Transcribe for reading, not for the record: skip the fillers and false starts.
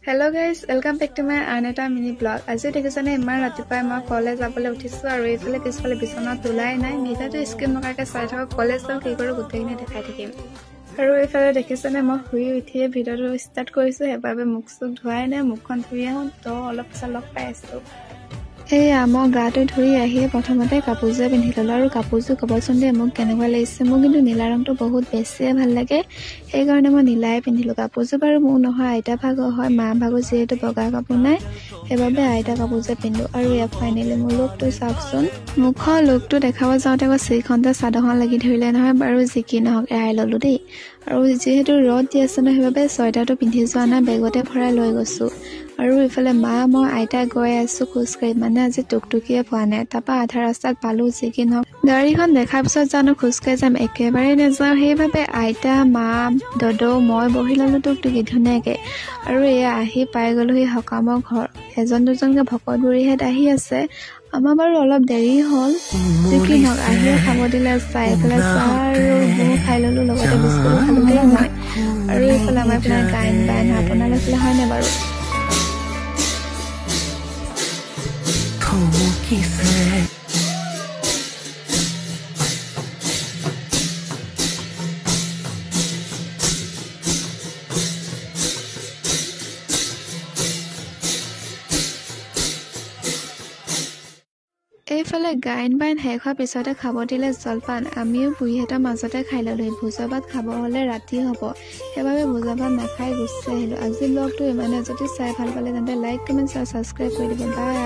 Hello guys, welcome back to my another mini blog. আজি দেখিছানে ইমান ৰাতিপুৱাই মই কলেজ যাবলৈ উঠিছো আৰু এইফালে পিছফালে বিছনা তোলাই নাই ভিডিঅটো স্কিপ নকৰাকৈ চাই থাকক কলেজ যাও কি কৰো গোটেইখিনি দেখাই থাকিম আৰু এইফালে দেখিছানে মই শুই উঠিয়ে ভিডিঅটো ষ্টাৰ্ট কৰিছো হেবাবে মুখ চুখ ধুৱাই নাই মুখখন ধুই আহো তো অলপ পিছত লগ পাই আছো এয়া মই গাটো ধুই আহি প্ৰথমতে কাপোৰযোৰ পিন্ধি ললো আৰু কাপোৰযোৰ কবচোন দে মোক কেনেকুৱা লাগিছে মোক কিন্তু নীলা ৰংটো বহুত বেছিয়ে ভাল লাগে এই কাৰণে মই নীলাই পিন্ধিলো কাপোৰযোৰ বাৰু মোৰ নহয় আইতা ভাগৰ হয় মা ভাগৰ যিহেতু বগা কাপোৰ নাই সেইবাবে আইতা কাপোৰযোৰ পিন্ধো আৰু ইয়া ফাইনেলি মোৰ লুকটো চাওকচোন মুখৰ লুকটো দেখাব যাওঁতে আকৌ চিখনতে চাদৰখন লাগি ধৰিলে নহয় বাৰু যি কি নহওক এৰাই ললো দেই আৰু যিহেতু ৰদ দি আছে ন সেইবাবে ছয়টাটো পিন্ধি যোৱা নাই বেগতে ভৰাই লৈ গৈছো আৰু ইফালে মা মই আইতা গৈ আছো খোজকাঢ়ি মানে আজি টুকটুকিয়ে পোৱা নাই তাৰপা আধা ৰাস্তাত পালো যি কি নহওক গাড়ীখন দেখাৰ পিছত জানো খোজকাঢ়ি যাম একেবাৰে নাযাওঁ সেইবাবে আইতা মা দদৌ মই বহি ললো টুকটুকি ধুনীয়াকে আৰু এয়া আহি পাই গলোহি সকামৰ ঘৰ এজন দুজনকে ভকত বুঢ়ীহেঁত আহি আছে আমাৰ বাৰু অলপ দেৰি হ'ল যি কি নহওক আহিয়ে খাব দিলে চাই পেলাই চাহ আৰু বহু খাই ললো লগতে বিস্কুট খালো দেই মই আৰু এইফালে আমাৰ পিনে গায়ন বায়ন আপোনালোক ফালে হয়নে বাৰু এইফালে গায়ন বায়ন শেষ হোৱাৰ পিছতে খাব দিলে জলপান আমিও বুঢ়ীহঁতৰ মাজতে খাই ললো ভোজৰ ভাত খাব হলে ৰাতি হ'ব সেইবাবে ভোজৰ ভাত নাখাই গুচি আহিলো আজি ব্লগটো ইমানে যদি চাই ভাল পালে তেন্তে লাইক কমেণ্ট ছাবস্ক্ৰাইব কৰি দিব বাই